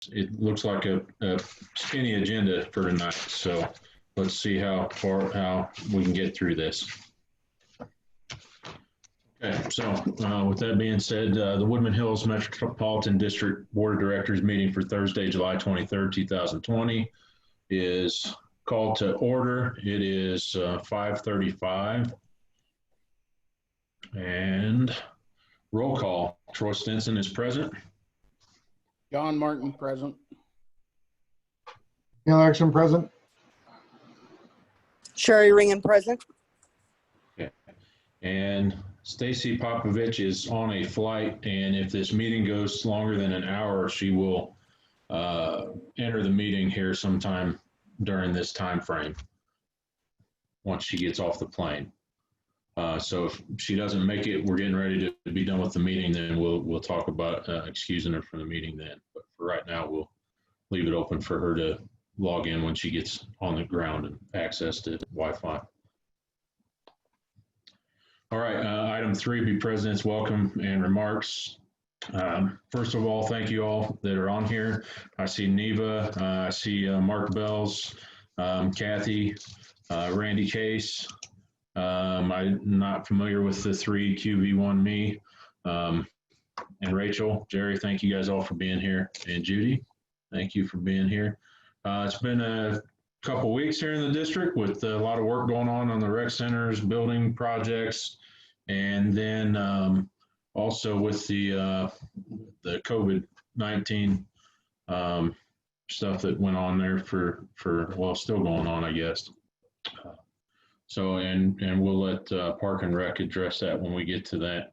it looks like a skinny agenda for tonight. So let's see how we can get through this. Okay, so with that being said, the Woodman Hills Metropolitan District Board of Directors meeting for Thursday, July 23rd, 2020 is called to order. It is 5:35 and roll call. Troy Stinson is present. John Martin present. Neil Erickson present. Sherry Ringen present. Okay. And Stacy Popovich is on a flight, and if this meeting goes longer than an hour, she will enter the meeting here sometime during this time frame once she gets off the plane. So if she doesn't make it, we're getting ready to be done with the meeting, then we'll talk about excusing her from the meeting then. But for right now, we'll leave it open for her to log in when she gets on the ground and access to Wi-Fi. All right, item 3, be president's welcome and remarks. First of all, thank you all that are on here. I see Neva, I see Mark Bells, Kathy, Randy Case. I'm not familiar with the 3QV1Me, and Rachel, Jerry, thank you guys all for being here. And Judy, thank you for being here. It's been a couple weeks here in the district with a lot of work going on the rec centers, building projects, and then also with the COVID-19 stuff that went on there for well, still going on, I guess. So, and we'll let Park and Rec address that when we get to that.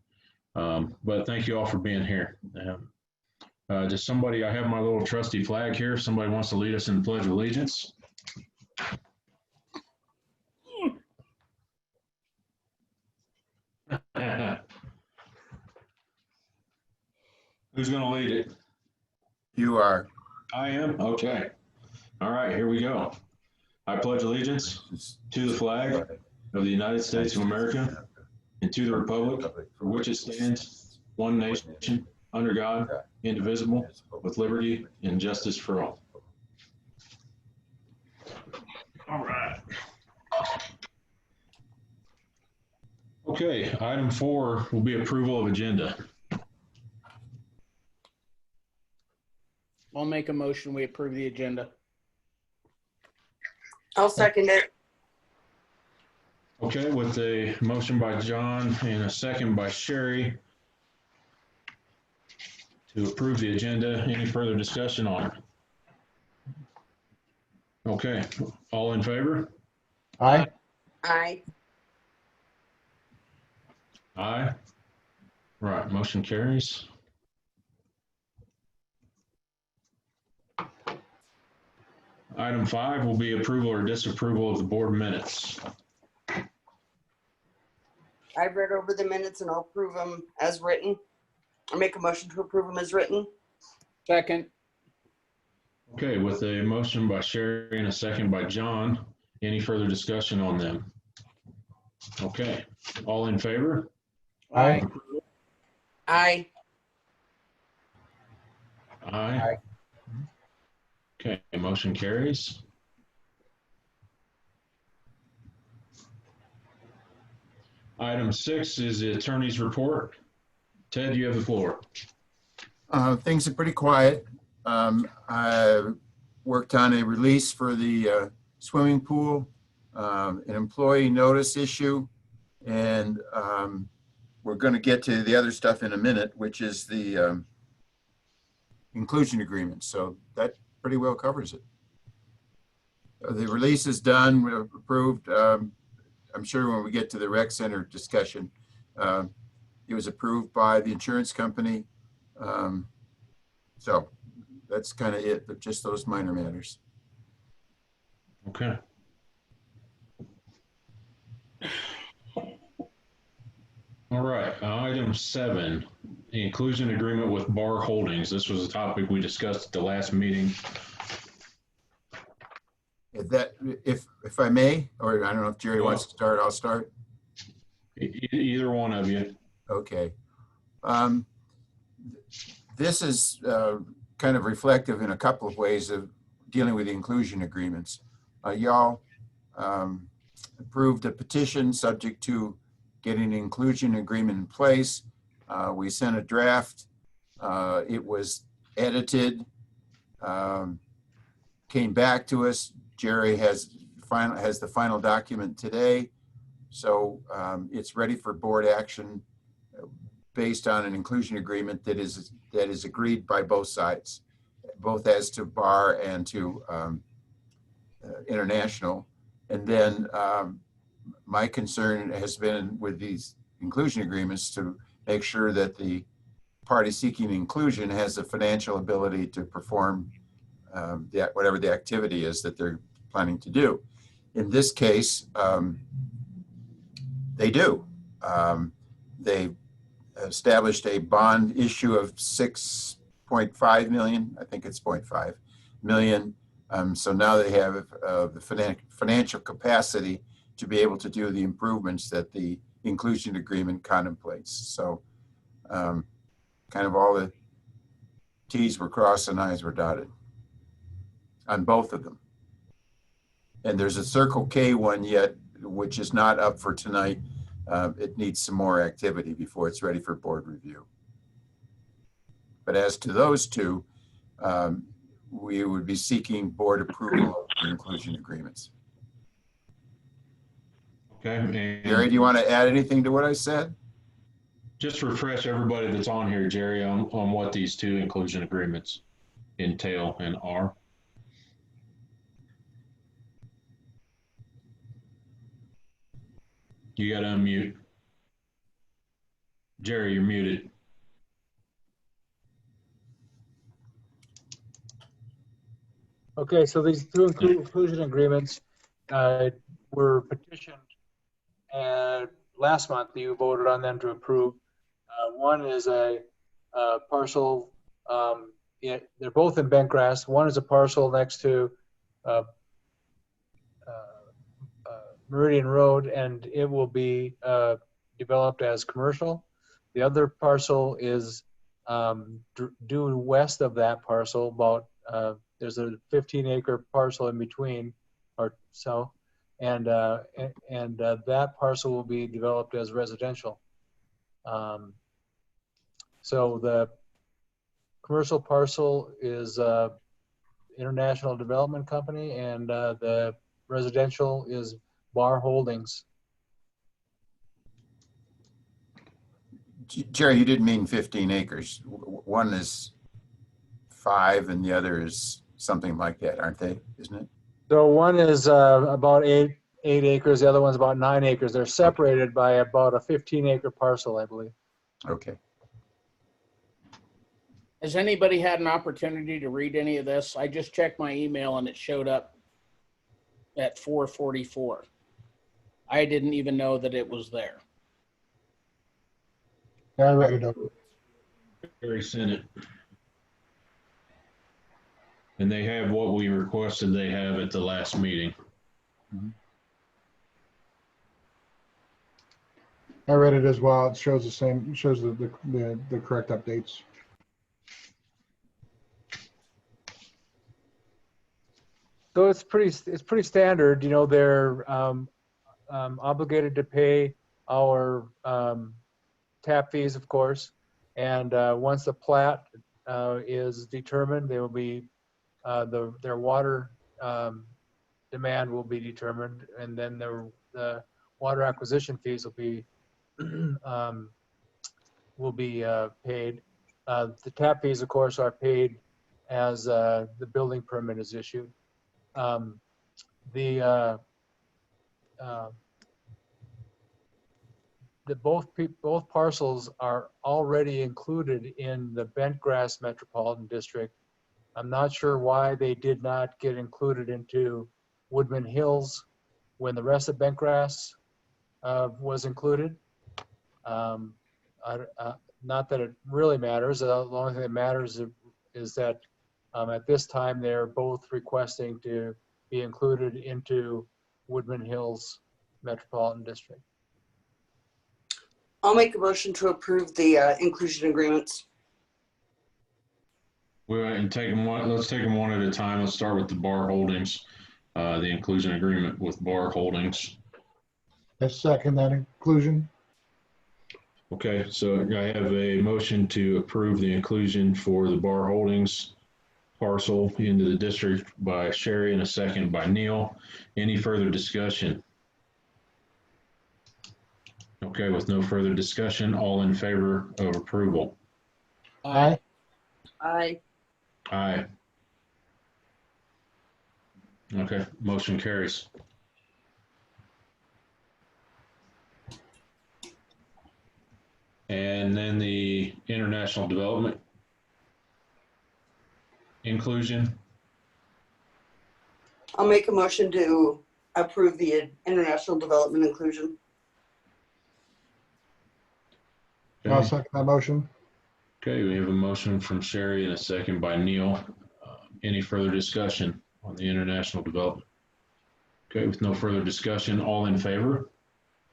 But thank you all for being here. Just somebody, I have my little trusty flag here. If somebody wants to lead us in the Pledge of Allegiance. Who's going to lead it? You are. I am? Okay. All right, here we go. I pledge allegiance to the flag of the United States of America and to the republic for which it stands, one nation, under God, indivisible, with liberty and justice for all. All right. Okay, item 4 will be approval of agenda. I'll make a motion. We approve the agenda. I'll second it. Okay, with a motion by John and a second by Sherry to approve the agenda. Any further discussion on it? Okay, all in favor? Aye. Aye. Aye. Right, motion carries. Item 5 will be approval or disapproval of the board minutes. I've read over the minutes and I'll approve them as written. I'll make a motion to approve them as written. Second. Okay, with a motion by Sherry and a second by John, any further discussion on them? Okay, all in favor? Aye. Aye. Aye. Okay, motion carries. Item 6 is the attorney's report. Ted, you have the floor. Things are pretty quiet. I worked on a release for the swimming pool, an employee notice issue, and we're going to get to the other stuff in a minute, which is the inclusion agreement. So that pretty well covers it. The release is done, we're approved. I'm sure when we get to the rec center discussion, it was approved by the insurance company. So that's kind of it, but just those minor matters. Okay. All right, item 7, the inclusion agreement with Bar Holdings. This was a topic we discussed at the last meeting. That, if I may, or I don't know if Jerry wants to start, I'll start. Either one of you. Okay. This is kind of reflective in a couple of ways of dealing with the inclusion agreements. Y'all approved a petition subject to getting an inclusion agreement in place. We sent a draft. It was edited, came back to us. Jerry has the final document today. So it's ready for board action based on an inclusion agreement that is agreed by both sides, both as to bar and to international. And then my concern has been with these inclusion agreements to make sure that the party seeking inclusion has the financial ability to perform whatever the activity is that they're planning to do. In this case, they do. They established a bond issue of 6.5 million. I think it's 0.5 million. So now they have the financial capacity to be able to do the improvements that the inclusion agreement contemplates. So kind of all the T's were crossed and I's were dotted on both of them. And there's a Circle K one yet, which is not up for tonight. It needs some more activity before it's ready for board review. But as to those two, we would be seeking board approval of the inclusion agreements. Okay. Jerry, do you want to add anything to what I said? Just refresh everybody that's on here, Jerry, on what these two inclusion agreements entail and are. You got to unmute. Jerry, you're muted. Okay, so these two inclusion agreements were petitioned last month. You voted on them to approve. One is a parcel, they're both in Bentgrass. One is a parcel next to Meridian Road, and it will be developed as commercial. The other parcel is due west of that parcel, about there's a 15-acre parcel in between, or so, and that parcel will be developed as residential. So the commercial parcel is International Development Company, and the residential is Bar Holdings. Jerry, you didn't mean 15 acres. One is 5 and the other is something like that, aren't they? Isn't it? So one is about 8 acres. The other one's about 9 acres. They're separated by about a 15-acre parcel, I believe. Okay. Has anybody had an opportunity to read any of this? I just checked my email and it showed up at 4:44. I didn't even know that it was there. I read it over. Jerry sent it. And they have what we requested they have at the last meeting. I read it as well. It shows the same, shows the correct updates. So it's pretty standard. You know, they're obligated to pay our tap fees, of course, and once the plat is determined, they will be their water demand will be determined, and then the water acquisition fees will be paid. The tap fees, of course, are paid as the building permit is issued. Both parcels are already included in the Bentgrass Metropolitan District. I'm not sure why they did not get included into Woodman Hills when the rest of Bentgrass was included. Not that it really matters. The only thing that matters is that at this time they're both requesting to be included into Woodman Hills Metropolitan District. I'll make a motion to approve the inclusion agreements. We went and take them one. Let's take them one at a time. Let's start with the Bar Holdings, the inclusion agreement with Bar Holdings. I second that inclusion. Okay, so I have a motion to approve the inclusion for the Bar Holdings parcel into the district by Sherry and a second by Neil. Any further discussion? Okay, with no further discussion, all in favor of approval? Aye. Aye. Aye. Okay, motion carries. And then the international development inclusion. I'll make a motion to approve the international development inclusion. I'll Okay. second that motion. Okay, we have a motion from Sherry and a second by Neil. Any further discussion on the international development? Okay, with no further discussion, all in favor?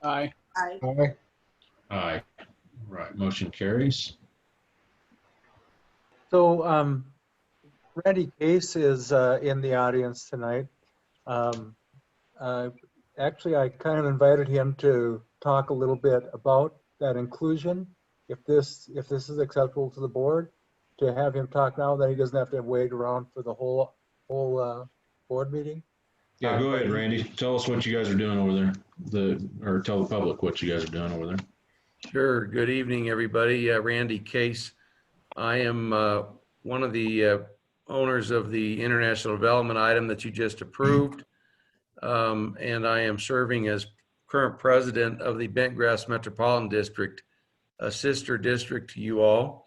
Aye. Aye. Aye. Aye. Right, motion carries. So Randy Case is in the audience tonight. Um, Actually, I kind of invited him to talk a little bit about that inclusion. If this is acceptable to the board, to have him talk now, then he doesn't have to wait around for the whole board meeting. Yeah, go But ahead, Randy. Tell us what you guys are doing over there. Or tell the public what you guys are doing over there. Sure. Good evening, everybody. Randy Case. I am one of the owners of the international development item that you just approved. And I am serving as current president of the Bentgrass Metropolitan District, a sister district to you all.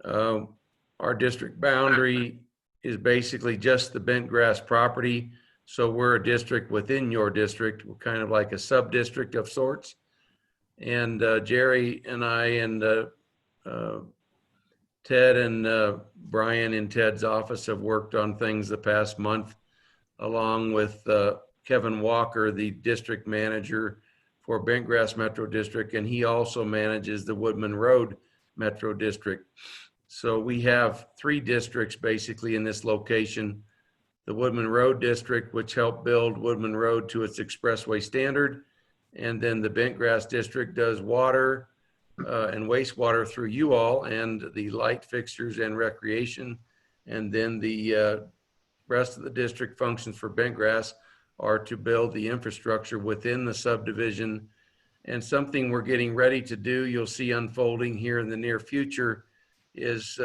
Our district boundary is basically just the Bentgrass property. So we're a district within your district. We're kind of like a sub-district of sorts. And Jerry and I and Ted and Brian in Ted's office have worked on things the past month, along with Kevin Walker, the district manager for Bentgrass Metro District, and he also manages the Woodman Road Metro District. So we have three districts basically in this location. The Woodman Road District, which helped build Woodman Road to its expressway standard. And then the Bentgrass District does water and wastewater through you all, and the light fixtures and recreation. And then the rest of the district functions for Bentgrass are to build the infrastructure within the subdivision. And something we're getting ready to do, you'll see unfolding here in the near future, is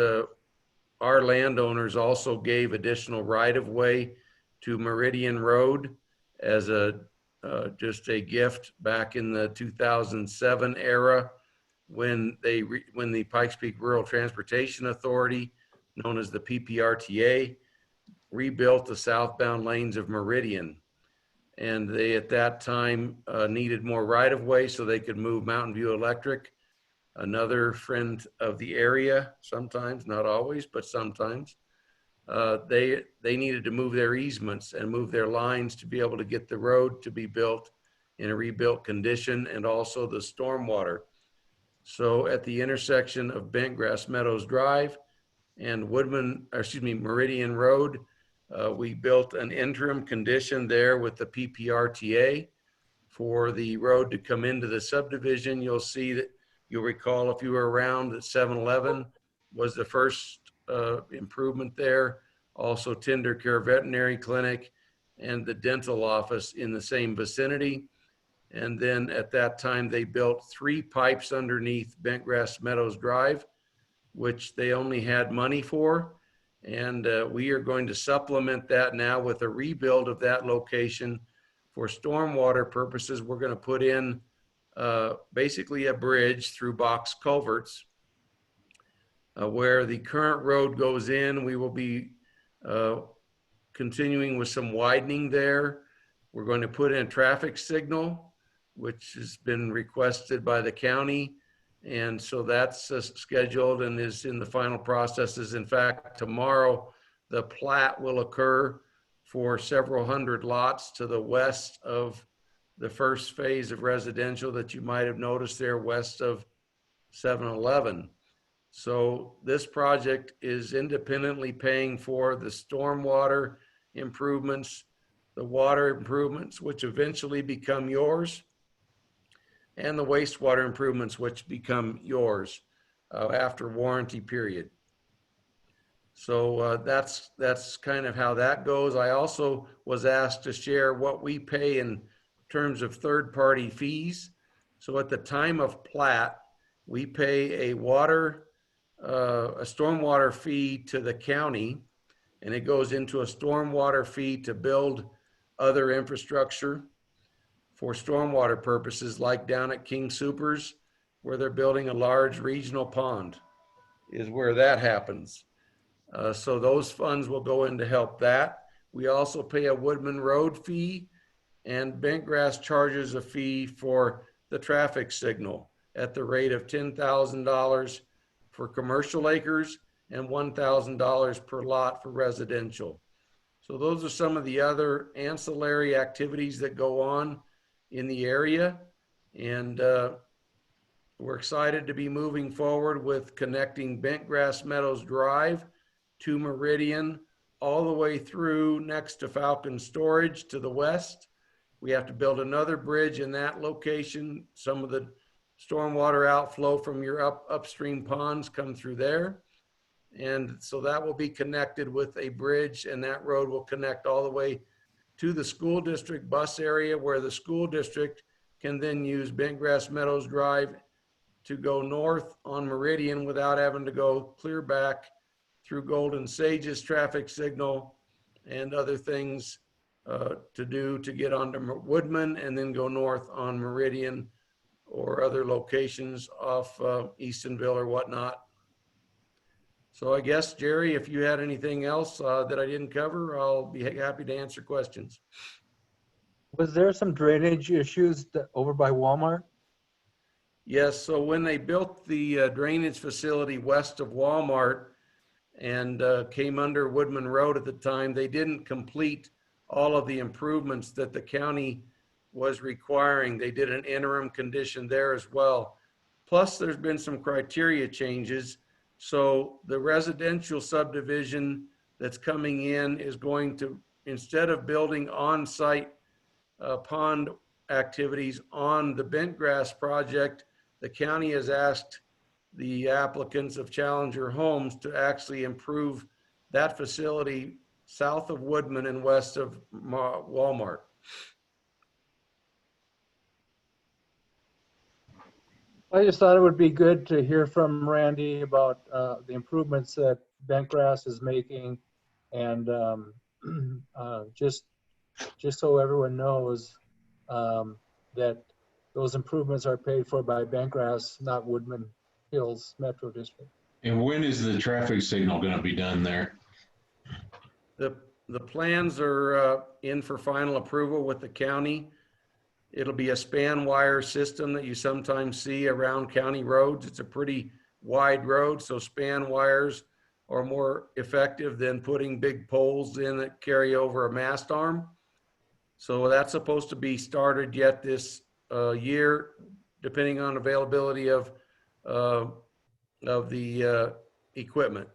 our landowners also gave additional right-of-way to Meridian Road as a just a gift back in the 2007 era when when the Pikes Peak Rural Transportation Authority, known as the PPRTA, rebuilt the southbound lanes of Meridian. And they at that time needed more right-of-way so they could move Mountain View Electric, another friend of the area, sometimes, not always, but sometimes. They needed to move their easements and move their lines to be able to get the road to be built in a rebuilt condition, and also the stormwater. So at the intersection of Bentgrass Meadows Drive and Meridian Road, we built an interim condition there with the PPRTA for the road to come into the subdivision. You'll see that, you'll recall if you were around, that 7-Eleven was the first improvement there. Also Tender Care Veterinary Clinic and the dental office in the same vicinity. And then at that time, they built 3 pipes underneath Bentgrass Meadows Drive, which they only had money for. And we are going to supplement that now with a rebuild of that location for stormwater purposes. We're going to put in basically a bridge through box culverts where the current road goes in. We will be continuing with some widening there. We're going to put in a traffic signal, which has been requested by the county. And so that's scheduled and is in the final processes. In fact, tomorrow, the plat will occur for several hundred lots to the west of the first phase of residential that you might have noticed there west of 7-Eleven. So this project is independently paying for the stormwater improvements, the water improvements, which eventually become yours, and the wastewater improvements, which become yours after warranty period. So that's kind of how that goes. I also was asked to share what we pay in terms of third-party fees. So at the time of plat, we pay a stormwater fee to the county, and it goes into a stormwater fee to build other infrastructure for stormwater purposes, like down at King Soopers, where they're building a large regional pond, is where that happens. So those funds will go in to help that. We also pay a Woodman Road fee, and Bentgrass charges a fee for the traffic signal at the rate of $10,000 for commercial acres and $1,000 per lot for residential. So those are some of the other ancillary activities that go on in the area. And we're excited to be moving forward with connecting Bentgrass Meadows Drive to Meridian, all the way through next to Falcon Storage to the west. We have to build another bridge in that location. Some of the stormwater outflow from your upstream ponds come through there. And so that will be connected with a bridge, and that road will connect all the way to the school district bus area, where the school district can then use Bentgrass Meadows Drive to go north on Meridian without having to go clear back through Golden Sage's traffic signal and other things to do to get onto Woodman and then go north on Meridian or other locations off Eastonville or whatnot. So I guess, Jerry, if you had anything else that I didn't cover, I'll be happy to answer questions. Was there some drainage issues over by Walmart? Yes, so when they built the drainage facility west of Walmart and came under Woodman Road at the time, they didn't complete all of the improvements that the county was requiring. They did an interim condition there as well. Plus, there's been some criteria changes. So the residential subdivision that's coming in is going to, instead of building on-site pond activities on the Bentgrass project, the county has asked the applicants of Challenger Homes to actually improve that facility south of Woodman and west of Walmart. I just thought it would be good to hear from Randy about the improvements that Bentgrass is making, and just so everyone knows that those improvements are paid for by Bentgrass, not Woodman Hills Metro District. And when is the traffic signal going to be done there? The plans are in for final approval with the county. It'll be a span wire system that you sometimes see around county roads. It's a pretty wide road, so span wires are more effective than putting big poles in that carry over a mast arm. So that's supposed to be started yet this year, depending on availability of the equipment.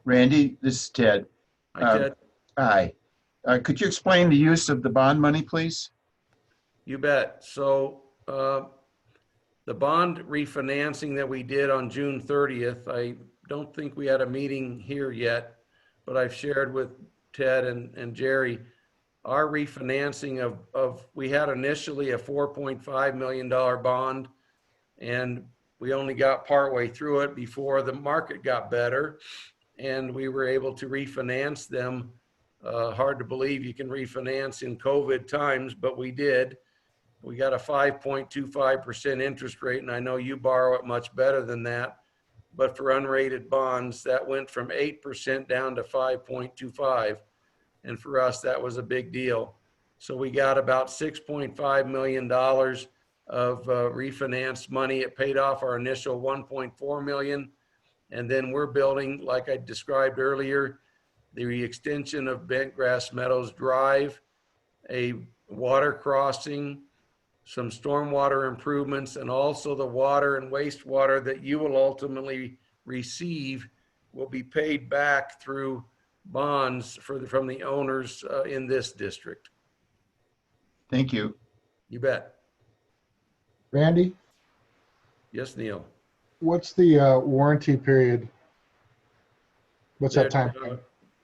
Randy, this is Ted. Hi, Ted. Hi. Could you explain the use of the bond money, please? You bet. So the bond refinancing that we did on June 30th, I don't think we had a meeting here yet, but I've shared with Ted and Jerry, our refinancing we had initially a $4.5 million bond, and we only got partway through it before the market got better, and we were able to refinance them. Hard to believe you can refinance in COVID times, but we did. We got a 5.25% interest rate, and I know you borrow it much better than that. But for unrated bonds, that went from 8% down to 5.25. And for us, that was a big deal. So we got about $6.5 million of refinance money. It paid off our initial $1.4 million. And then we're building, like I described earlier, the extension of Bentgrass Meadows Drive, a water crossing, some stormwater improvements, and also the water and wastewater that you will ultimately receive will be paid back through bonds from the owners in this district. Thank you. You bet. Randy, Yes, Neil. what's the warranty period? What's that time?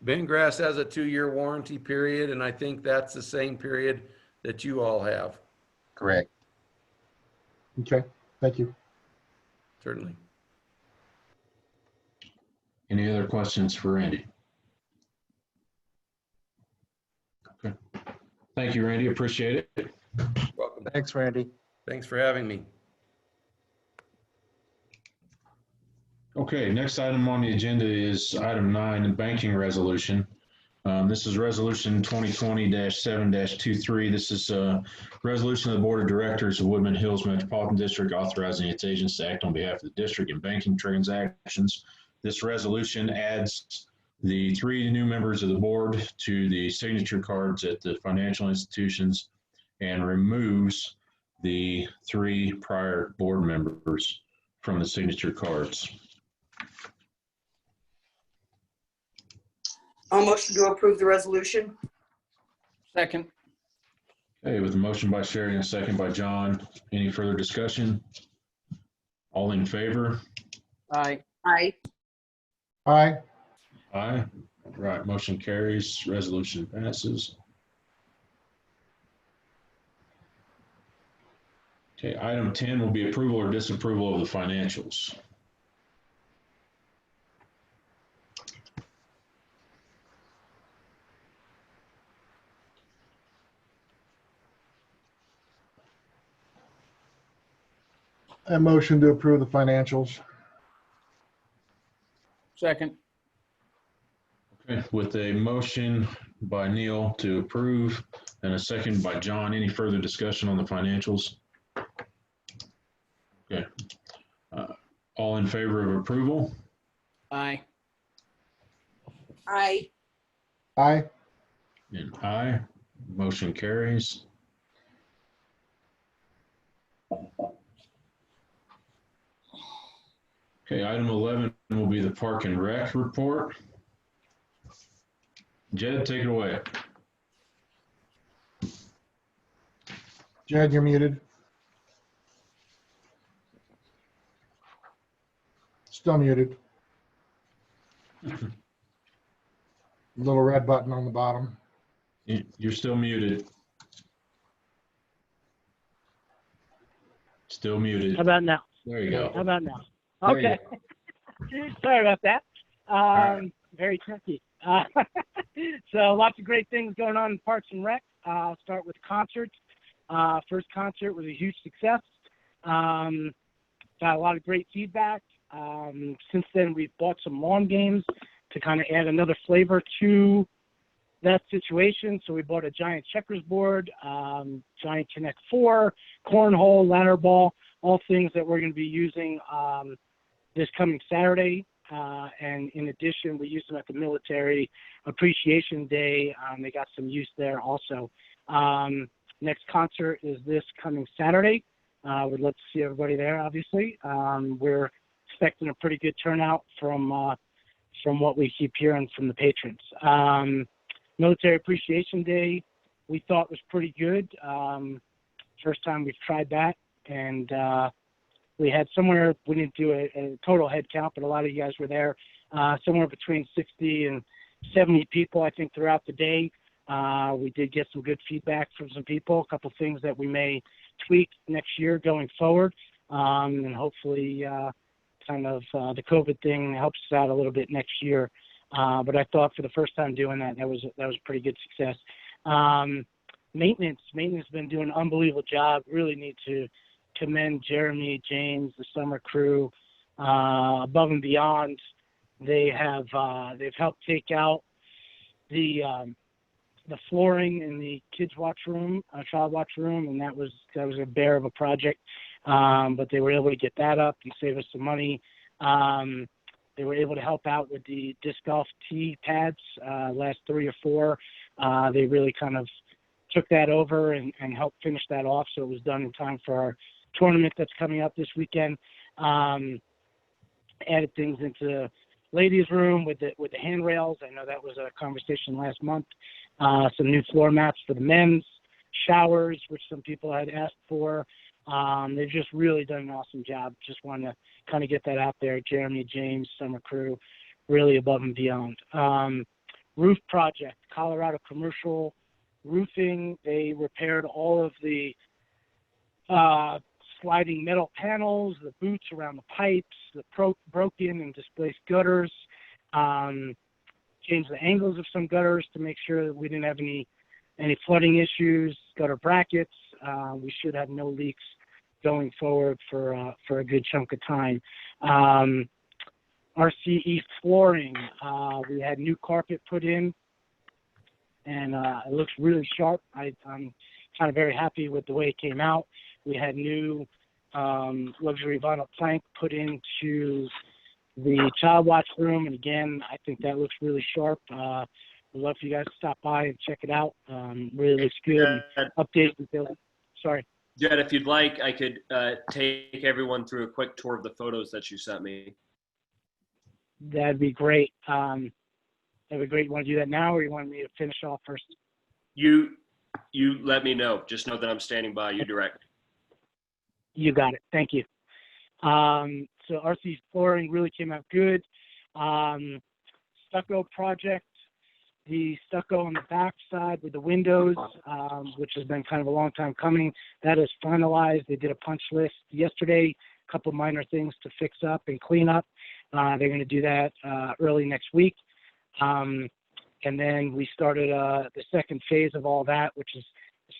Bentgrass has a 2-year warranty period, and I think that's the same period that you all have. Correct. Okay, thank you. Certainly. Any other questions for Randy? Okay. Thank you, Randy. Appreciate it. Welcome. Thanks, Randy. Thanks for having me. Okay, next item on the agenda is item 9, the banking resolution. This is resolution 2020-7-23. This is a resolution of the Board of Directors of Woodman Hills Metropolitan District authorizing its agents to act on behalf of the district in banking transactions. This resolution adds the 3 new members of the board to the signature cards at the financial institutions and removes the 3 prior board members from the signature cards. I'll motion to approve the resolution. Second. Okay, with a motion by Sherry and a second by John. Any further discussion? All in favor? Aye. Aye. Aye. Aye. Right, motion carries, resolution passes. Okay, item 10 will be approval or disapproval of the financials. I motion to approve the financials. Second. Okay, with a motion by Neil to approve and a second by John. Any further discussion on the financials? Okay. All in favor of approval? Aye. Aye. Aye. And aye. Motion carries. Okay, item 11 will be the Park and Rec report. Jed, take it away. Jed, you're muted. Still muted. Little red button on the bottom. You're still muted. Still muted. How about now? There you go. How about now? There you Okay. Sorry about that. right. Very tricky. So lots of great things going on in Parks and Rec. I'll start with concerts. First concert was a huge success. Got a lot of great feedback. Since then, we've bought some lawn games to kind of add another flavor to that situation. So we bought a giant checkers board, giant Connect 4, cornhole, ladder ball, all things that we're going to be using this coming Saturday. And in addition, we used them at the Military Appreciation Day. They got some use there also. Next concert is this coming Saturday. We'd love to see everybody there, obviously. We're expecting a pretty good turnout from what we keep hearing from the patrons. Military Appreciation Day, we thought was pretty good. First time we've tried that. And we had somewhere, we didn't do a total head count, but a lot of you guys were there, somewhere between 60 and 70 people, I think, throughout the day. We did get some good feedback from some people, a couple things that we may tweak next year going forward. And hopefully the COVID thing helps us out a little bit next year. But I thought for the first time doing that was a pretty good success. Maintenance has been doing an unbelievable job. Really need to commend Jeremy, James, the summer crew, above and beyond. They've helped take out the flooring in the kids' watch room, child watch room, and that was a bear of a project. But they were able to get that up and save us some money. They were able to help out with the disc golf tee pads, last 3 or 4. They really kind of took that over and helped finish that off, so it was done in time for our tournament that's coming up this weekend. Added things into the ladies' room with the handrails. I know that was a conversation last month. Some new floor mats for the men's, showers, which some people had asked for. They've just really done an awesome job. Just wanted to kind of get that out there. Jeremy, James, summer crew, really above and beyond. Roof project, Colorado Commercial Roofing. They repaired all of the sliding metal panels, the boots around the pipes, the broken and displaced gutters, changed the angles of some gutters to make sure that we didn't have any flooding issues, gutter brackets. We should have no leaks going forward for a good chunk of time. RCE flooring, we had new carpet put in, and it looks really sharp. I'm kind of very happy with the way it came out. We had new luxury vinyl plank put into the child watch room, and again, I think that looks really sharp. I'd love for you guys to stop by and check it out. Really looks good. Updated the building. Sorry. Jed, if you'd like, I could take everyone through a quick tour of the photos that you sent me. That'd be great. That'd be great. You want to do that now, or you want me to finish off first? You let me know. Just know that I'm standing by. You direct. You got it. Thank you. So RC flooring really came out good. Stucco project, the stucco on the back side with the windows, which has been kind of a long time coming, that is finalized. They did a punch list yesterday, a couple minor things to fix up and clean up. They're going to do that early next week. And then we started the second phase of all that, which is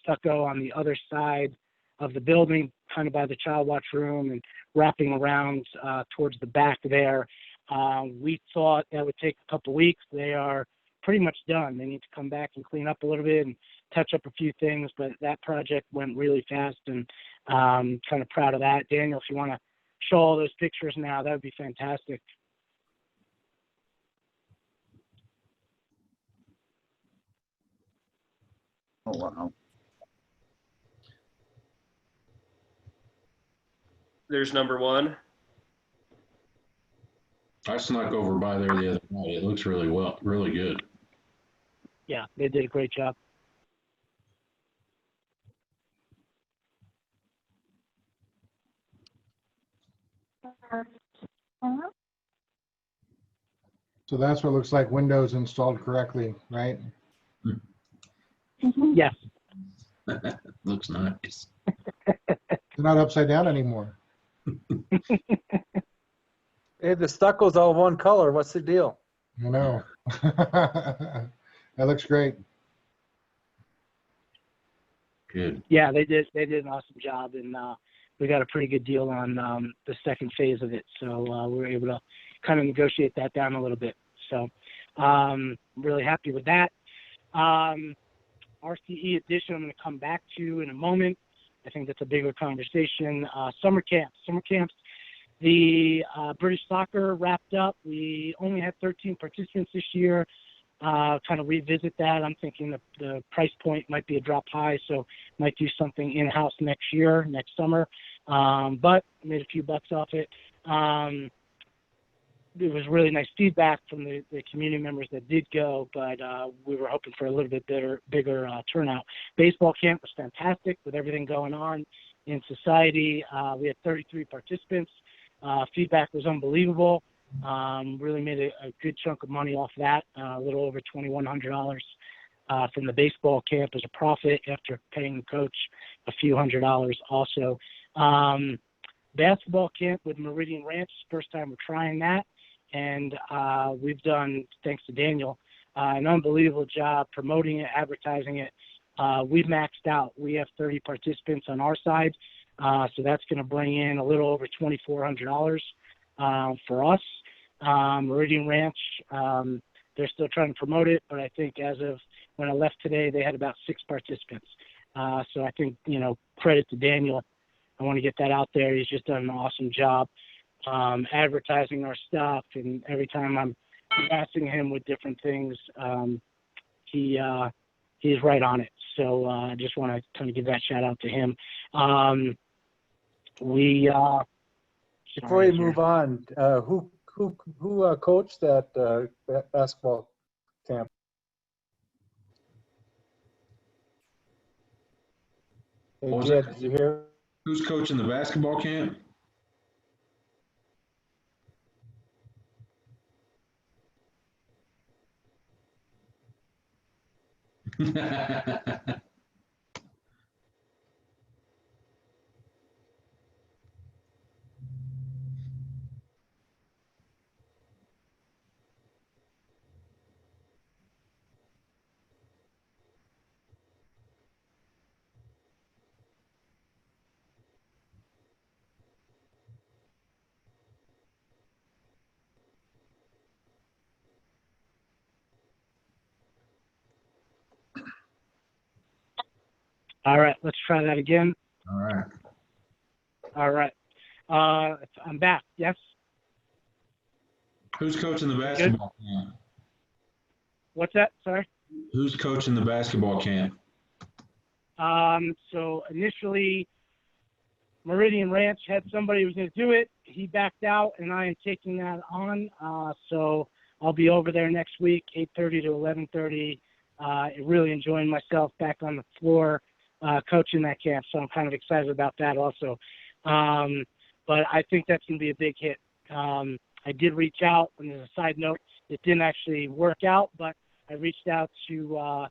stucco on the other side of the building, kind of by the child watch room and wrapping around towards the back there. We thought that would take a couple weeks. They are pretty much done. They need to come back and clean up a little bit and touch up a few things, but that project went really fast, and kind of proud of that. Daniel, if you want to show all those pictures now, that would be fantastic. Oh, wow. There's number one. I snuck over by there the other night. It looks really good. Yeah, they did a great job. So that's what it looks like, windows installed correctly, right? Yes. Looks nice. They're not upside down anymore. Hey, the stucco's all one color. What's the deal? I know. That looks great. Good. Yeah, they did an awesome job, and we got a pretty good deal on the second phase of it. So we were able to kind of negotiate that down a little bit. So really happy with that. RCE edition, I'm going to come back to in a moment. I think that's a bigger conversation. Summer camps. The British soccer wrapped up. We only had 13 participants this year. Kind of revisit that. I'm thinking the price point might be a drop high, so might do something in-house next summer. But made a few bucks off it. It was really nice feedback from the community members that did go, but we were hoping for a little bit bigger turnout. Baseball camp was fantastic with everything going on in society. We had 33 participants. Feedback was unbelievable. Really made a good chunk of money off that, a little over $2,100 from the baseball camp as a profit after paying the coach a few $100s also. Basketball camp with Meridian Ranch, first time we're trying that. And we've done, thanks to Daniel, an unbelievable job promoting it, advertising it. We've maxed out. We have 30 participants on our side. So that's going to bring in a little over $2,400 for us. Meridian Ranch, they're still trying to promote it, but I think as of when I left today, they had about 6 participants. So I think, credit to Daniel. I want to get that out there. He's just done an awesome job advertising our stuff, and every time I'm asking him with different things, he's right on it. So I just want to kind of give that shout out to him. Before you move on, who coached that basketball camp? Hey, What was Jed, that? did you hear? Who's coaching the basketball camp? All right, let's try that again. All right. All right. I'm back. Yes. Who's coaching the basketball camp? What's that? Sorry. Who's coaching the basketball camp? So initially, Meridian Ranch had somebody who was going to do it. He backed out, and I am taking that on. So I'll be over there next week, 8:30 to 11:30. Really enjoying myself back on the floor, coaching that camp. So I'm kind of excited about that also. But I think that's going to be a big hit. I did reach out, and as a side note, it didn't actually work out, but I reached out to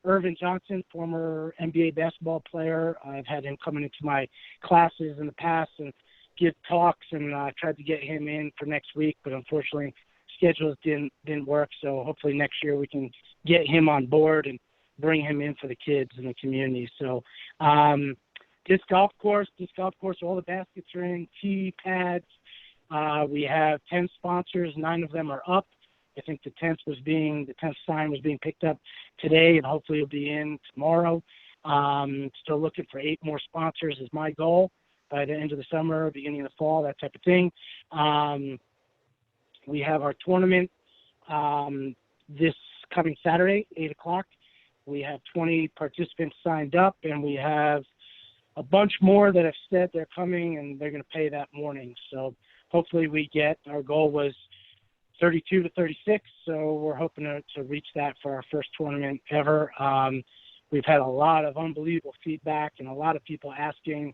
Irvin Johnson, former NBA basketball player. I've had him coming into my classes in the past and give talks, and tried to get him in for next week, but unfortunately schedules didn't work. So hopefully next year we can get him on board and bring him in for the kids in the community. So disc golf course, all the baskets are in, tee pads. We have 10 sponsors, 9 of them are up. I think the 10th sign was being picked up today, and hopefully it'll be in tomorrow. Still looking for 8 more sponsors is my goal by the end of the summer, beginning of the fall, that type of thing. We have our tournament this coming Saturday, 8 o'clock. We have 20 participants signed up, and we have a bunch more that have said they're coming, and they're going to pay that morning. So hopefully our goal was 32 to 36, so we're hoping to reach that for our first tournament ever. We've had a lot of unbelievable feedback and a lot of people asking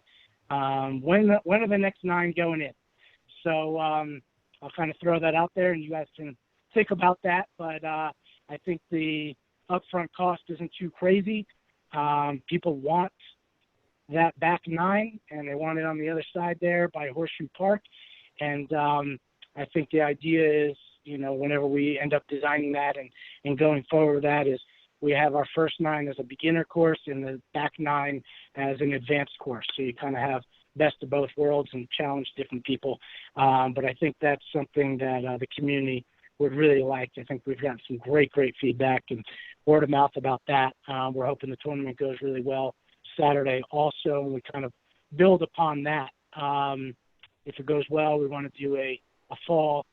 when are the next 9 going in. So I'll kind of throw that out there, and you guys can think about that. But I think the upfront cost isn't too crazy. People want that back 9, and they want it on the other side there by Horseshoe Park. And I think the idea is, whenever we end up designing that and going forward with that, is we have our first 9 as a beginner course and the back 9 as an advanced course. So you kind of have best of both worlds and challenge different people. But I think that's something that the community would really like. I think we've gotten some great feedback and word of mouth about that. We're hoping the tournament goes really well Saturday also, and we kind of build upon that. If it goes well, we want to do a fall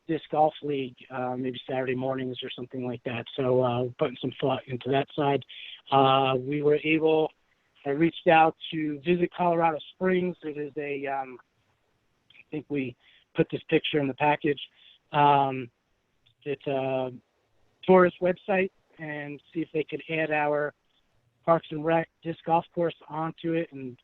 disc golf league, maybe Saturday mornings or something like that. So putting some thought into that side. I reached out to Visit Colorado Springs. It is I think we put this picture in the package. It's a tourist website, and see if they could add our Parks and Rec disc golf course onto it. And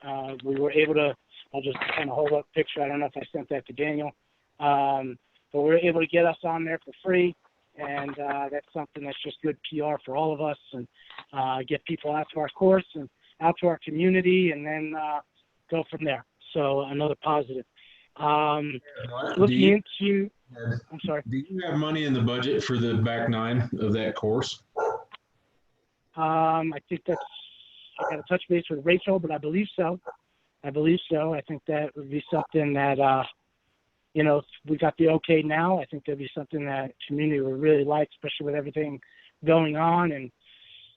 we were able to, I'll just kind of hold up a picture. I don't know if I sent that to Daniel. But we were able to get us on there for free. And that's something that's just good PR for all of us, and get people out to our course and out to our community, and then go from there. So another positive. I'm sorry. Do you have money in the budget for the back 9 of that course? I think I got to touch base with Rachel, but I believe so. I think that would be something that, if we got the okay now, I think that'd be something that community would really like, especially with everything going on and,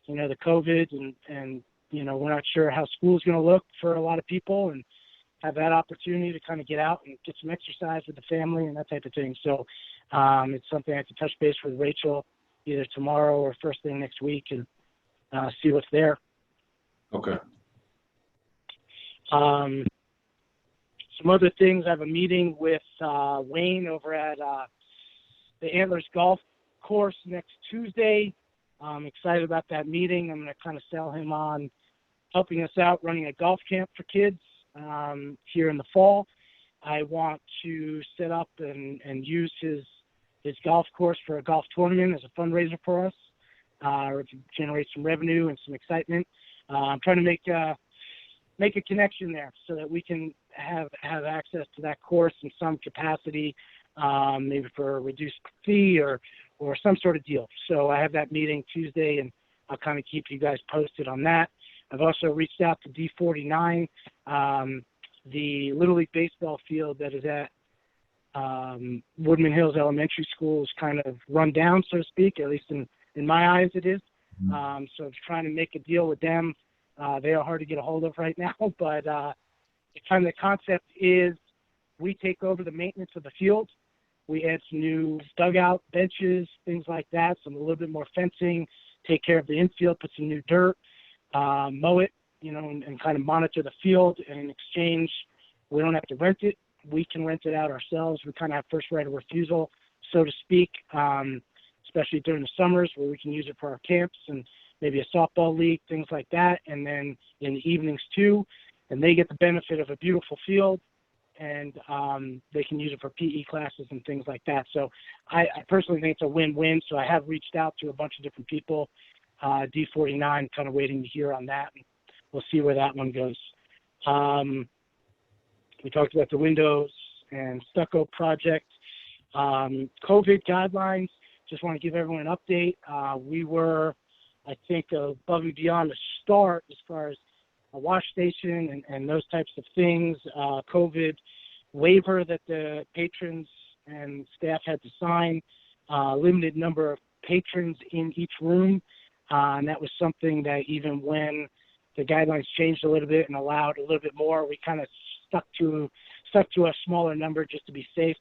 the COVID and we're not sure how school's going to look for a lot of people, and have that opportunity to kind of get out and get some exercise with the family and that type of thing. So it's something I have to touch base with Rachel either tomorrow or first thing next week and see what's there. Okay. Some other things, I have a meeting with Wayne over at the Antlers Golf Course next Tuesday. I'm excited about that meeting. I'm going to kind of sell him on helping us out running a golf camp for kids here in the fall. I want to set up and use his golf course for a golf tournament as a fundraiser for us, or to generate some revenue and some excitement. I'm trying to make a connection there so that we can have access to that course in some capacity, maybe for a reduced fee or some sort of deal. So I have that meeting Tuesday, and I'll kind of keep you guys posted on that. I've also reached out to D49, the Little League baseball field that is at Woodman Hills Elementary School is kind of run down, so to speak, at least in my eyes it is. So I'm trying to make a deal with them. They are hard to get a hold of right now, but kind of the concept is we take over the maintenance of the field. We add some new dugout benches, things like that, a little bit more fencing, take care of the infield, put some new dirt, mow it, and kind of monitor the field. And in exchange, we don't have to rent it. We can rent it out ourselves. We kind of have first right of refusal, so to speak, especially during the summers where we can use it for our camps and maybe a softball league, things like that. And then in the evenings too, and they get the benefit of a beautiful field, and they can use it for PE classes and things like that. So I personally think it's a win-win. So I have reached out to a bunch of different people, D49, kind of waiting to hear on that. And we'll see where that one goes. We talked about the windows and stucco project. COVID guidelines, just want to give everyone an update. We were, I think, above and beyond the start as far as a wash station and those types of things. COVID waiver that the patrons and staff had to sign, limited number of patrons in each room. And that was something that even when the guidelines changed a little bit and allowed a little bit more, we kind of stuck to a smaller number just to be safe.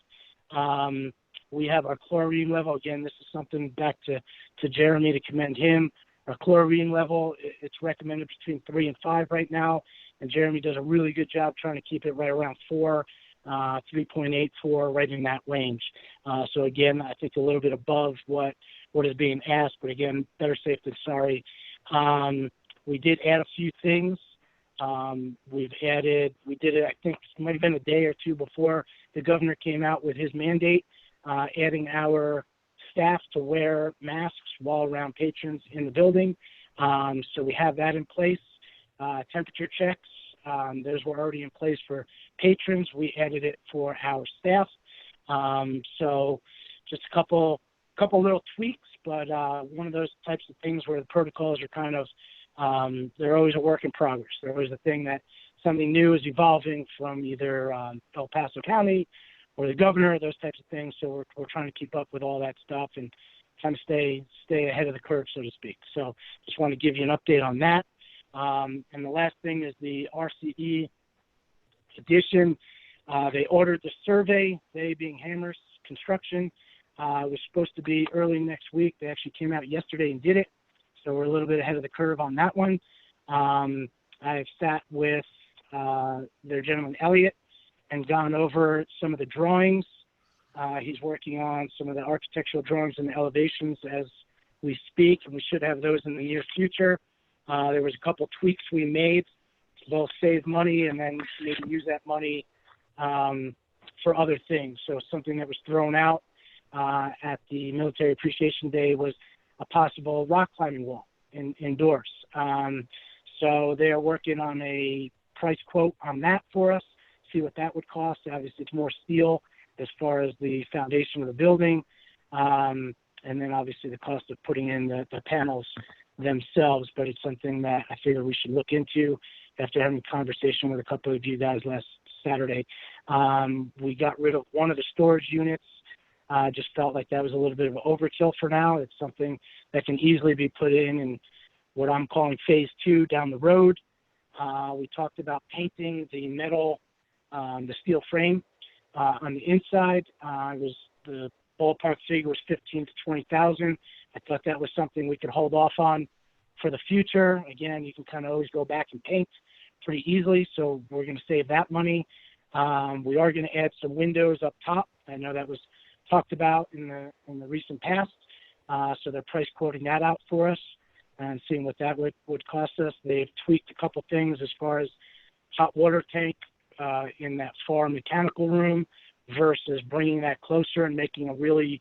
We have our chlorine level. Again, this is something back to Jeremy to commend him. Our chlorine level, it's recommended between 3 and 5 right now, and Jeremy does a really good job trying to keep it right around 4, 3.84, right in that range. So again, I think a little bit above what is being asked, but again, better safe than sorry. We did add a few things. We did it, I think it might have been a day or two before the governor came out with his mandate, adding our staff to wear masks while around patrons in the building. So we have that in place. Temperature checks, those were already in place for patrons. We added it for our staff. So just a couple little tweaks, but one of those types of things where the protocols are kind of, they're always a work in progress. They're always a thing that something new is evolving from either El Paso County or the governor, those types of things. So we're trying to keep up with all that stuff and kind of stay ahead of the curve, so to speak. So just want to give you an update on that. And the last thing is the RCE edition. They ordered the survey, they being Hammers Construction. It was supposed to be early next week. They actually came out yesterday and did it. So we're a little bit ahead of the curve on that one. I've sat with their gentleman, Elliot, and gone over some of the drawings. He's working on some of the architectural drawings and the elevations as we speak, and we should have those in the near future. There was a couple tweaks we made to both save money and then maybe use that money for other things. So something that was thrown out at the Military Appreciation Day was a possible rock climbing wall indoors. So they are working on a price quote on that for us, see what that would cost. Obviously, it's more steel as far as the foundation of the building, and then obviously the cost of putting in the panels themselves. But it's something that I figure we should look into after having a conversation with a couple of you guys last Saturday. We got rid of one of the storage units. Just felt like that was a little bit of an overkill for now. It's something that can easily be put in what I'm calling phase 2 down the road. We talked about painting the metal, the steel frame on the inside. The ballpark figure was 15 to 20,000. I thought that was something we could hold off on for the future, again, you can kind of always go back and paint pretty easily. So we're going to save that money. We are going to add some windows up top. I know that was talked about in the recent past. So they're price quoting that out for us and seeing what that would cost us. They've tweaked a couple things as far as hot water tank in that far mechanical room versus bringing that closer and making a really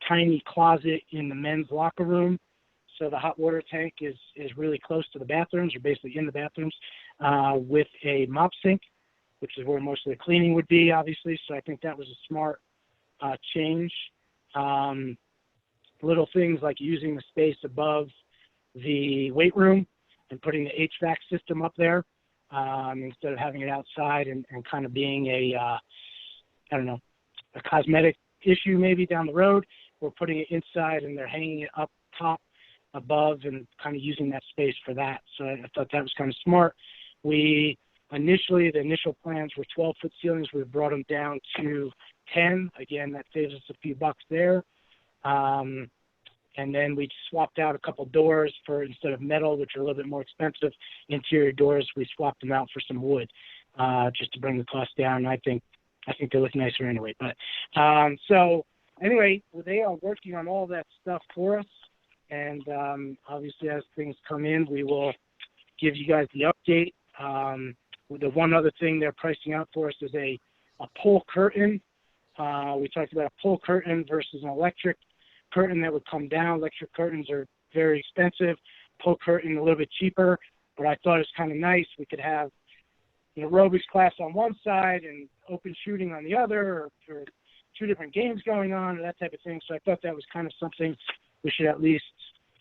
tiny closet in the men's locker room. So the hot water tank is really close to the bathrooms, or basically in the bathrooms, with a mop sink, which is where most of the cleaning would be, obviously. So I think that was a smart change. Little things like using the space above the weight room and putting the HVAC system up there instead of having it outside and kind of being a cosmetic issue maybe down the road. We're putting it inside and they're hanging it up top above and kind of using that space for that. So I thought that was kind of smart. The initial plans were 12-foot ceilings. We've brought them down to 10. Again, that saves us a few bucks there. And then we swapped out a couple doors for, instead of metal, which are a little bit more expensive, interior doors, we swapped them out for some wood, just to bring the cost down. I think they look nicer anyway. But so anyway, they are working on all that stuff for us. And obviously, as things come in, we will give you guys the update. The one other thing they're pricing out for us is a pull curtain. We talked about a pull curtain versus an electric curtain that would come down. Electric curtains are very expensive. Pull curtain a little bit cheaper, but I thought it was kind of nice. We could have aerobics class on one side and open shooting on the other, or two different games going on, or that type of thing. So I thought that was kind of something we should at least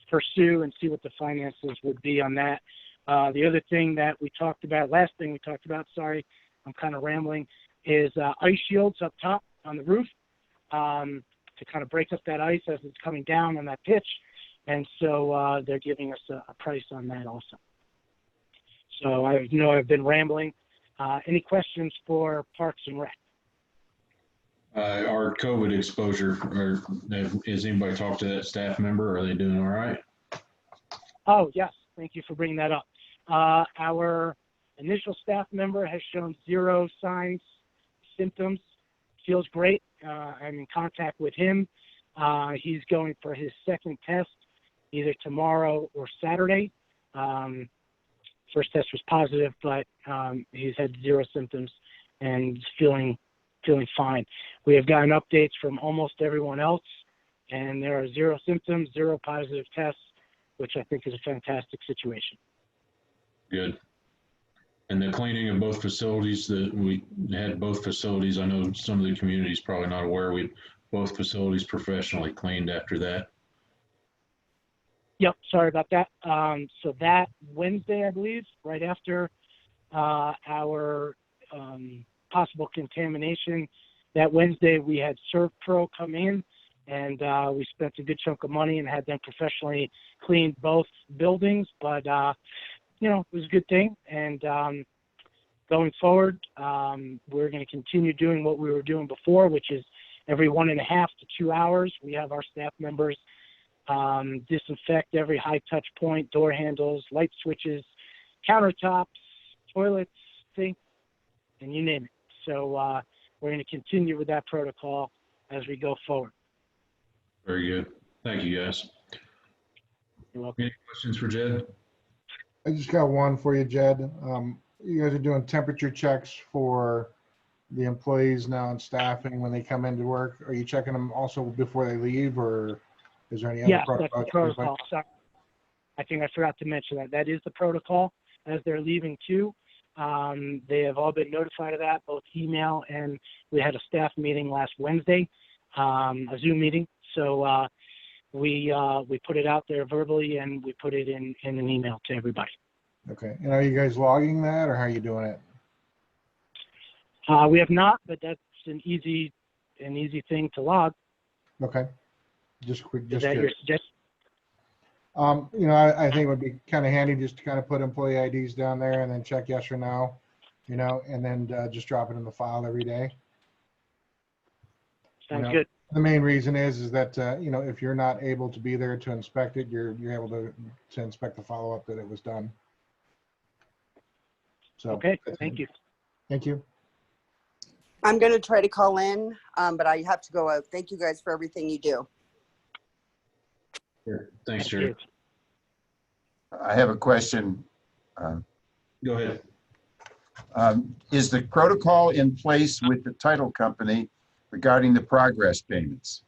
pursue and see what the finances would be on that. The other thing that we talked about, last thing we talked about, sorry, I'm kind of rambling, is ice shields up top on the roof to kind of break up that ice as it's coming down on that pitch. And so they're giving us a price on that also. So I know I've been rambling. Any questions for Parks and Rec? Our COVID exposure, or has anybody talked to that staff member? Are they doing all right? Oh, yes. Thank you for bringing that up. Our initial staff member has shown 0 signs, symptoms, feels great. I'm in contact with him. He's going for his second test either tomorrow or Saturday. First test was positive, but he's had 0 symptoms and feeling fine. We have gotten updates from almost everyone else, and there are 0 symptoms, 0 positive tests, which I think is a fantastic situation. Good. And the cleaning of both facilities, that we had both facilities, I know some of the community is probably not aware, both facilities professionally cleaned after that. Yep, sorry about that. So that Wednesday, I believe, right after our possible contamination, that Wednesday we had ServPro come in, and we spent a good chunk of money and had them professionally clean both buildings. But it was a good thing. And going forward, we're going to continue doing what we were doing before, which is every 1.5 to 2 hours, we have our staff members disinfect every high touch point, door handles, light switches, countertops, toilets, sinks, and you name it. So we're going to continue with that protocol as we go forward. Very good. Thank you, guys. You're welcome. Any questions for Jed? I just got one for you, Jed. You guys are doing temperature checks for the employees now and staffing when they come into work. Are you checking them also before they leave, or is there any other protocol? Yes, that's the protocol. Sorry. I think I forgot to mention that. That is the protocol as they're leaving too. They have all been notified of that, both email, and we had a staff meeting last Wednesday, a Zoom meeting. So we put it out there verbally, and we put it in an email to everybody. Okay. And are you guys logging that, or how are you doing it? We have not, but that's an easy thing to log. Okay. Just quick. Is that your suggestion? I think it would be kind of handy just to kind of put employee IDs down there and then check yes or no, and then just drop it in the file every day. Sounds good. The main reason is that, you know, if you're not able to be there to inspect it, you're able to inspect the follow-up that it was done. So. Okay, thank you. Thank you. I'm going to try to call in, but I have to go out. Thank you guys for everything you do. Sure. Thanks, Thank Jerry. you. I have a question. Go ahead. Is the protocol in place with the title company regarding the progress payments?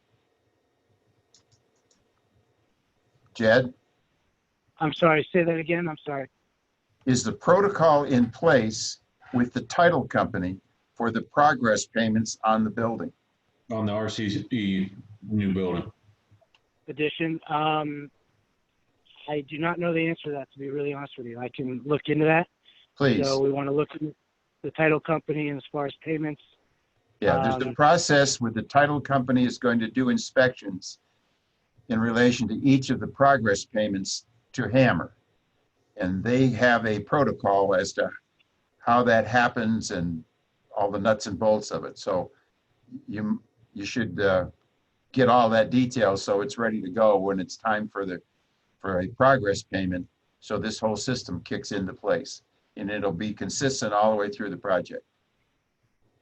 Jed, I'm sorry, say that again. I'm sorry. is the protocol in place with the title company for the progress payments on the building? On the RCE new building. Addition. I do not know the answer to that, to be really honest with you. I can look into that. Please. So we want to look at the title company, and as far as payments. Yeah, there's a process where the title company is going to do inspections in relation to each of the progress payments to Hammer. And they have a protocol as to how that happens and all the nuts and bolts of it. So you should get all that detail so it's ready to go when it's time for a progress payment. So this whole system kicks into place and it'll be consistent all the way through the project.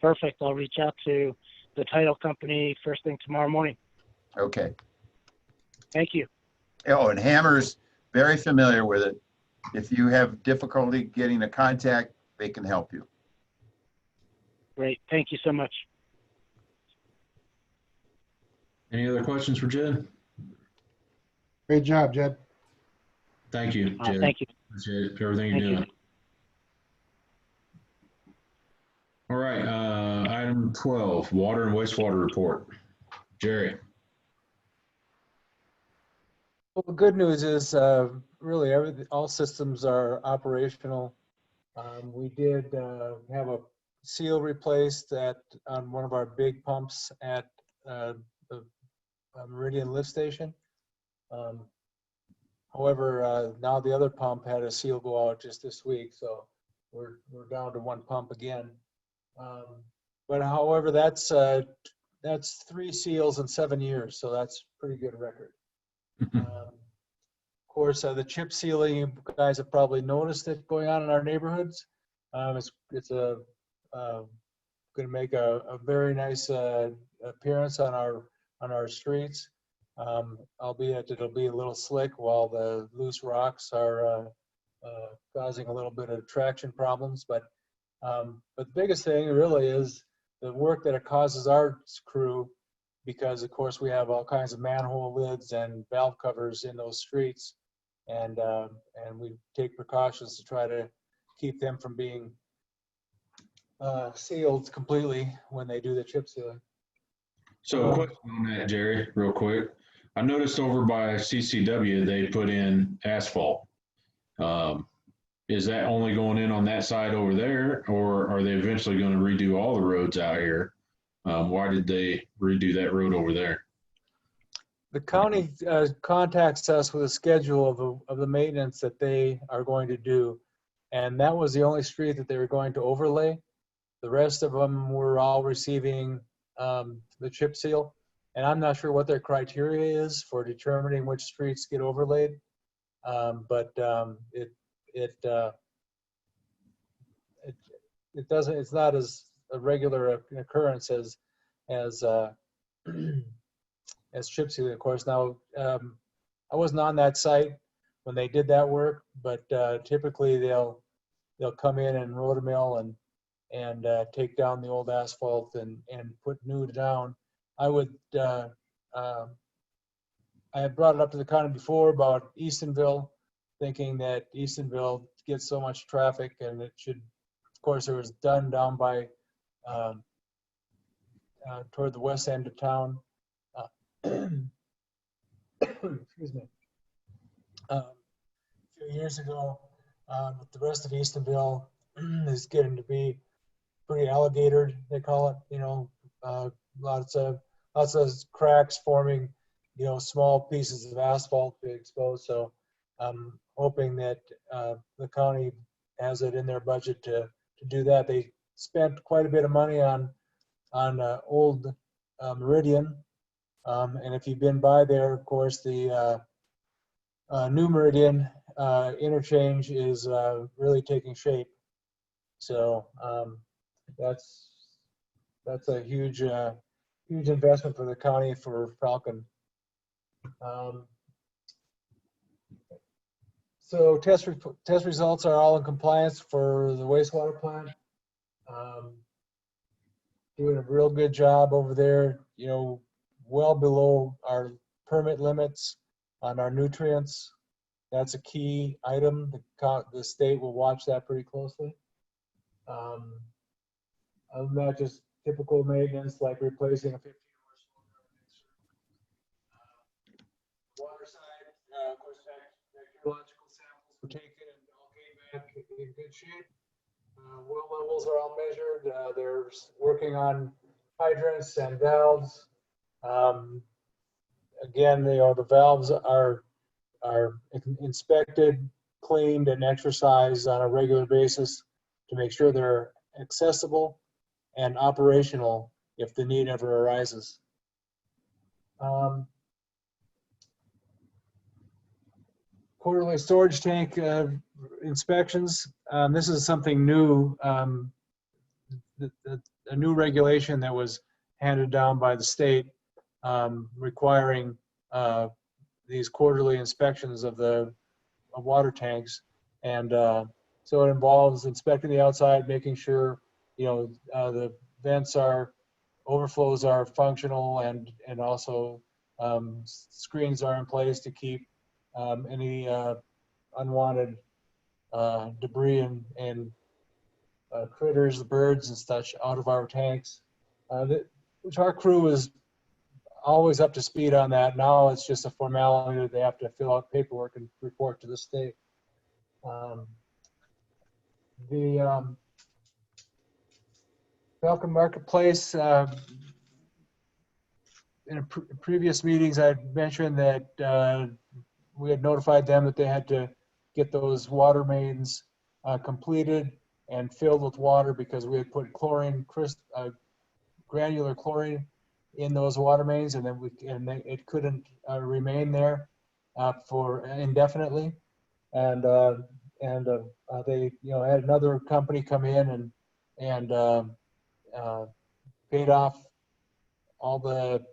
Perfect. I'll reach out to the title company first thing tomorrow morning. Okay. Thank you. Oh, and Hammer's very familiar with it. If you have difficulty getting a contact, they can help you. Great. Thank you so much. Any other questions for Jed? Great job, Jed. Thank you, Jed. Thank you. Appreciate everything Thank you're you. doing. All right, item 12, water and wastewater report. Jerry. Well, the good news is really all systems are operational. We did have a seal replaced on one of our big pumps at the Meridian lift station. However, now the other pump had a seal go out just this week, so we're down to one pump again. But however, that's 3 seals in 7 years, so that's a pretty good record. Of course, the chip sealing, you guys have probably noticed it going on in our neighborhoods. It's going to make a very nice appearance on our streets, albeit it'll be a little slick while the loose rocks are causing a little bit of traction problems. But the biggest thing really is the work that it causes our crew, because of course we have all kinds of manhole lids and valve covers in those streets, and we take precautions to try to keep them from being sealed completely when they do the chip sealing. So a question on that, Jerry, real quick. I noticed over by CCW, they put in asphalt. Is that only going in on that side over there, or are they eventually going to redo all the roads out here? Why did they redo that road over there? The county contacts us with a schedule of the maintenance that they are going to do, and that was the only street that they were going to overlay. The rest of them were all receiving the chip seal, and I'm not sure what their criteria is for determining which streets get overlaid, but it doesn't. It's not as a regular occurrence as as chip sealing, of course. Now, I wasn't on that site when they did that work, but typically they'll come in and rotomill and take down the old asphalt and put new down. I had brought it up to the county before about Eastonville, thinking that Eastonville gets so much traffic and it should, of course, it was done down by toward the west end of town. Excuse me. A few years ago, but the rest of Eastonville is getting to be pretty alligator, they call it. You know, lots of cracks forming. You know, small pieces of asphalt to expose. So I'm hoping that the county has it in their budget to do that. They spent quite a bit of money on old Meridian, And if you've been by there, of course, the New Meridian interchange is really taking shape. So that's a huge huge investment for the county for Falcon. So test results are all in compliance for the wastewater plant. Doing a real good job over there, you know, well below our permit limits on our nutrients. That's a key item. The state will watch that pretty closely. Other than that, just typical maintenance like replacing a 15-hour water side. Of course, bacteriological samples were taken and all came back in good shape. Well levels are all measured. They're working on hydrants and valves. Again, the valves are inspected, cleaned, and exercised on a regular basis to make sure they're accessible and operational if the need ever arises. Quarterly storage tank inspections. This is something new, a new regulation that was handed down by the state requiring these quarterly inspections of the water tanks. And so it involves inspecting the outside, making sure, you know, the vents overflows are functional, and also screens are in place to keep any unwanted debris and critters, the birds and such, out of our tanks. Which our crew is always up to speed on that. Now it's just a formality that they have to fill out paperwork and report to the state. The Falcon Marketplace, in previous meetings, I mentioned that we had notified them that they had to get those water mains completed and filled with water because we had put chlorine, granular chlorine in those water mains, and then it couldn't remain there for indefinitely. And they, you know, had another company come in and paid off all the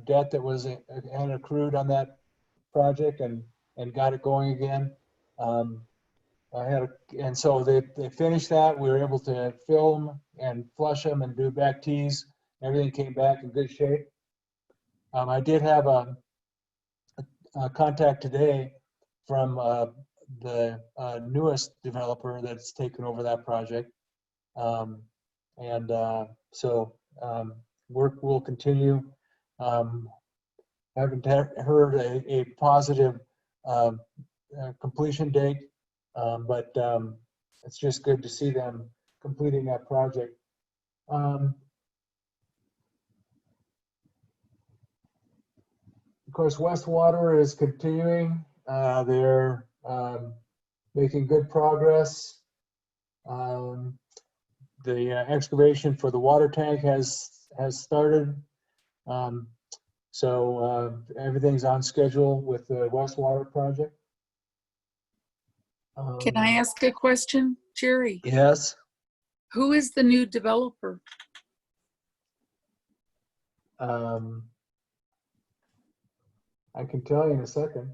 debt that was had accrued on that project and got it going again. And so they finished that. We were able to film and flush them and do back tees. Everything came back in good shape. I did have a contact today from the newest developer that's taken over that project. So work will continue. Haven't heard a positive completion date, but it's just good to see them completing that project. Of course, Westwater is continuing. They're making good progress. The excavation for the water tank has started. So everything's on schedule with the Westwater project. Can I ask a question, Jerry? Yes. Who is the new developer? I can tell you in a second.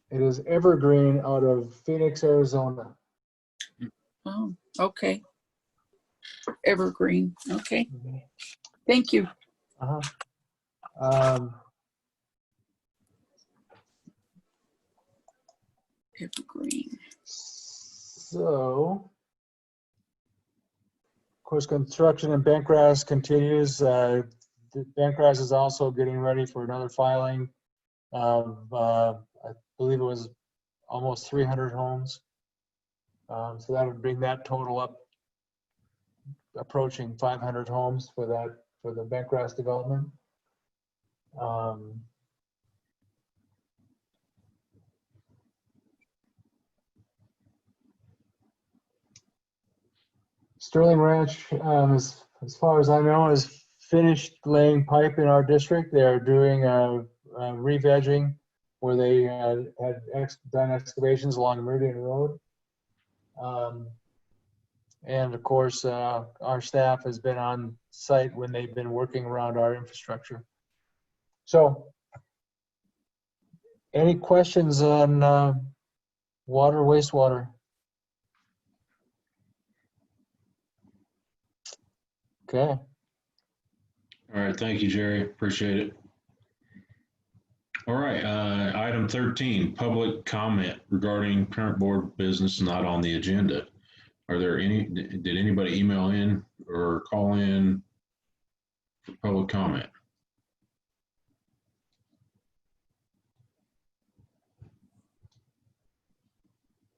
It is Evergreen out of Phoenix, Arizona. Oh, okay. Evergreen. Okay. Thank you. Evergreen. So, of course, construction in Bentgrass continues. Bentgrass is also getting ready for another filing of, I believe it was almost 300 homes. So that would bring that total up, approaching 500 homes for the Bentgrass development. Sterling Ranch, as far as I know, is finished laying pipe in our district. They're doing re-vegging where they had done excavations along Meridian Road. And of course, our staff has been on site when they've been working around our infrastructure. So, any questions on water, wastewater? Okay. All right, thank you, Jerry. Appreciate it. All right, item 13, public comment regarding current board business not on the agenda. Are there any, did anybody email in or call in for public comment?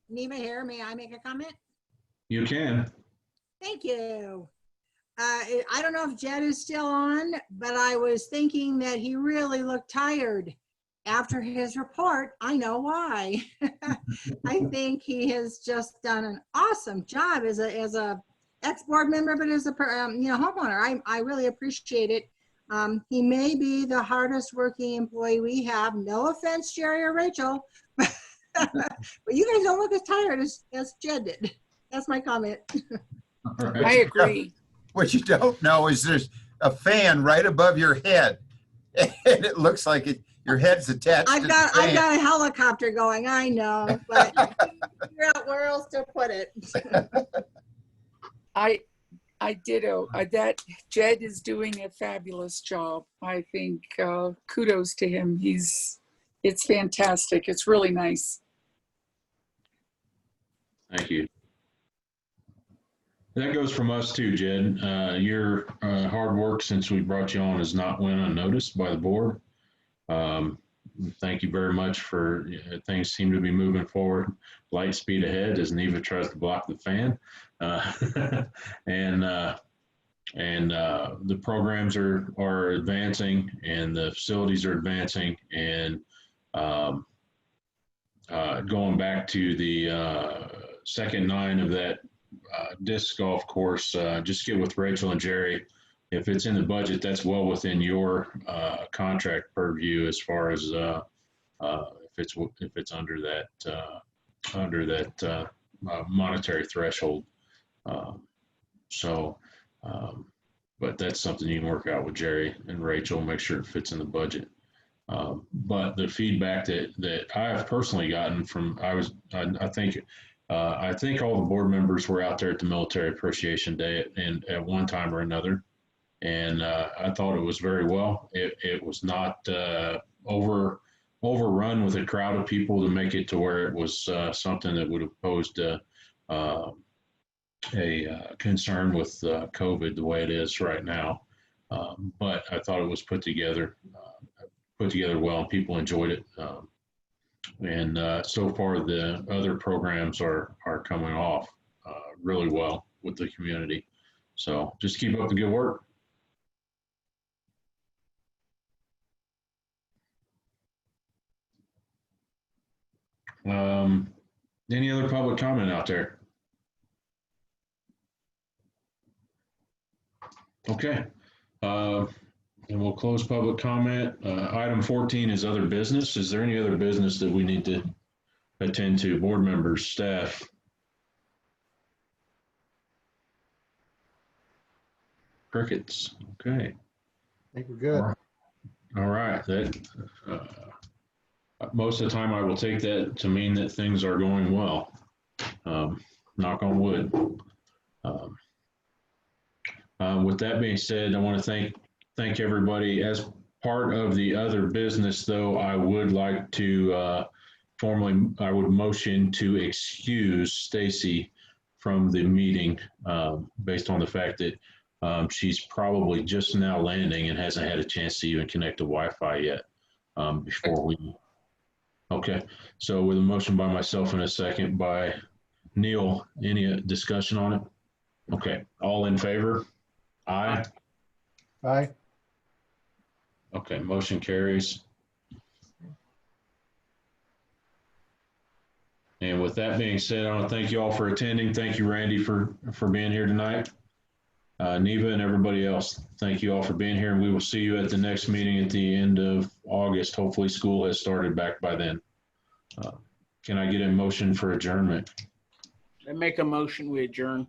Neva here. May I make a comment? You can. Thank you. I don't know if Jed is still on, but I was thinking that he really looked tired after his report. I know why. I think he has just done an awesome job as a ex-board member, but as a homeowner. I really appreciate it. He may be the hardest working employee we have. No offense, Jerry or Rachel, but you guys don't look as tired as Jed did. That's my comment. All right. I agree. What you don't know is there's a fan right above your head. And it looks like your head's attached to the fan. I've got a helicopter going, I know, but figure out where else to put it. I ditto. That Jed is doing a fabulous job. I think kudos to him. It's fantastic. It's really nice. Thank you. That goes from us too, Jed. Your hard work since we brought you on has not went unnoticed by the board. Thank you very much for things seem to be moving forward. Light speed ahead as Neva tries to block the fan. And the programs are advancing and the facilities are advancing, and going back to the second 9 of that disc golf course, just get with Rachel and Jerry. If it's in the budget, that's well within your contract purview as far as if it's under that monetary threshold. But that's something you can work out with Jerry and Rachel, make sure it fits in the budget. But the feedback that I have personally gotten from, I think all the board members were out there at the Military Appreciation Day and at one time or another. And I thought it was very well. It was not overrun with a crowd of people to make it to where it was something that would have posed a concern with COVID the way it is right now. But I thought it was put together well, and people enjoyed it. And so far, the other programs are coming off really well with the community. So just keep up the good work. Any other public comment out there? Okay. And we'll close public comment. Item 14 is other business. Is there any other business that we need to attend to? Board members, staff? Crickets. Okay. I think we're good. All right. That most of the time I will take that to mean that things are going well. Knock on wood. With that being said, I want to thank everybody. As part of the other business, though, I would like to I would motion to excuse Stacy from the meeting based on the fact that she's probably just now landing and hasn't had a chance to even connect to Wi-Fi yet before we. Okay, so with a motion by myself and a second by Neil, any discussion on it? Okay, all in favor? Aye. Aye. Okay, motion carries. And with that being said, I want to thank you all for attending. Thank you, Randy, for being here tonight. Neva and everybody else, thank you all for being here. And we will see you at the next meeting at the end of August. Hopefully school has started back by then. Can I get a motion for adjournment? I make a motion, we adjourn.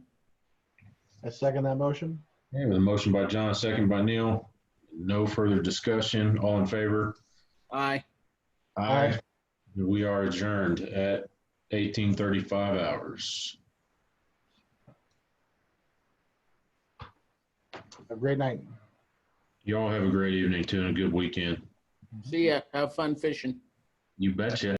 I second that motion. Okay, with a motion by John, a second by Neil. No further discussion. All in favor? Aye. Aye. We are adjourned at 18:35 hours. Have a great night. Y'all have a great evening too and a good weekend. See ya. Have fun fishing. You betcha.